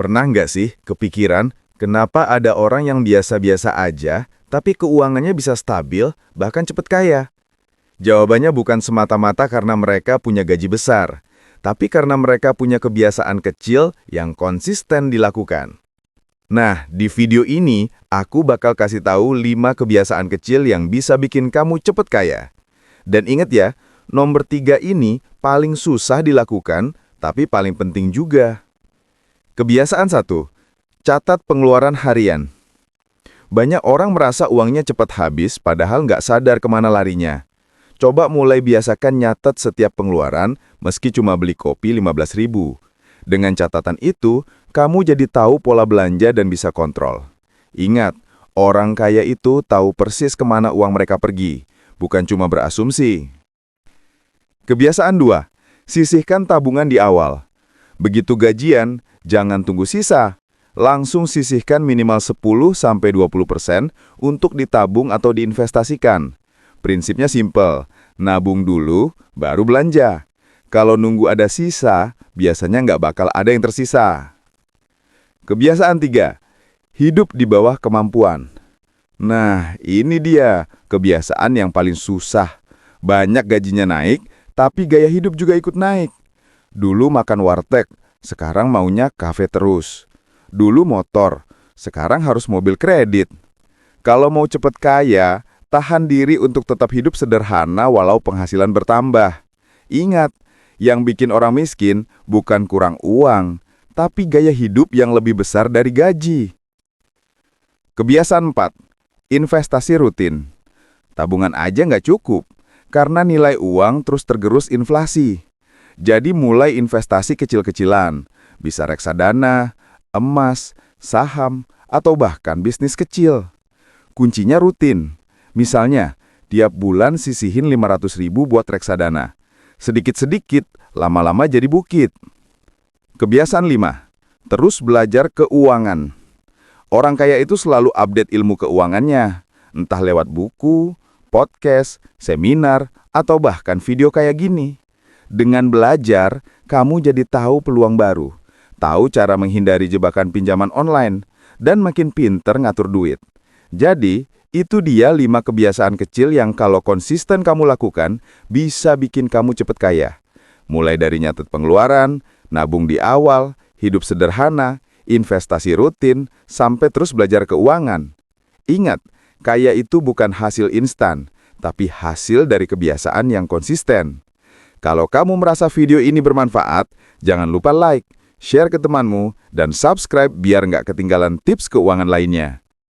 Pernah nggak sih kepikiran kenapa ada orang yang biasa-biasa aja, tapi keuangannya bisa stabil, bahkan cepat kaya? Jawabannya bukan semata-mata karena mereka punya gaji besar, tapi karena mereka punya kebiasaan kecil yang konsisten dilakukan. Nah, di video ini, aku bakal kasih tahu 5 kebiasaan kecil yang bisa bikin kamu cepat kaya. Dan ingat ya, nomor 3 ini paling susah dilakukan, tapi paling penting juga. Kebiasaan 1. Catat pengeluaran harian. Banyak orang merasa uangnya cepat habis, padahal nggak sadar kemana larinya. Coba mulai biasakan nyatet setiap pengeluaran, meski cuma beli kopi 15.000. Dengan catatan itu, kamu jadi tahu pola belanja dan bisa kontrol. Ingat, orang kaya itu tahu persis kemana uang mereka pergi, bukan cuma berasumsi. Kebiasaan 2. Sisihkan tabungan di awal. Begitu gajian, jangan tunggu sisa. Langsung sisihkan minimal 10-20% untuk ditabung atau diinvestasikan. Prinsipnya simpel, nabung dulu, baru belanja. Kalau nunggu ada sisa, biasanya nggak bakal ada yang tersisa. Kebiasaan 3. Hidup di bawah kemampuan. Nah, ini dia kebiasaan yang paling susah. Banyak gajinya naik, tapi gaya hidup juga ikut naik. Dulu makan warteg, sekarang maunya kafe terus. Dulu motor, sekarang harus mobil kredit. Kalau mau cepat kaya, tahan diri untuk tetap hidup sederhana walau penghasilan bertambah. Ingat, yang bikin orang miskin bukan kurang uang, tapi gaya hidup yang lebih besar dari gaji. Kebiasaan 4. Investasi rutin. Tabungan aja nggak cukup, karena nilai uang terus tergerus inflasi. Jadi mulai investasi kecil-kecilan, bisa reksadana, emas, saham, atau bahkan bisnis kecil. Kuncinya rutin. Misalnya, tiap bulan sisihin 500.000 buat reksadana. Sedikit-sedikit, lama-lama jadi bukit. Kebiasaan 5. Terus belajar keuangan. Orang kaya itu selalu update ilmu keuangannya, entah lewat buku, podcast, seminar, atau bahkan video kayak gini. Dengan belajar, kamu jadi tahu peluang baru, tahu cara menghindari jebakan pinjaman online, dan makin pinter ngatur duit. Jadi, itu dia 5 kebiasaan kecil yang kalau konsisten kamu lakukan, bisa bikin kamu cepat kaya. Mulai dari nyatet pengeluaran, nabung di awal, hidup sederhana, investasi rutin, sampai terus belajar keuangan. Ingat, kaya itu bukan hasil instan, tapi hasil dari kebiasaan yang konsisten. Kalau kamu merasa video ini bermanfaat, jangan lupa like, share ke temanmu, dan subscribe biar nggak ketinggalan tips keuangan lainnya.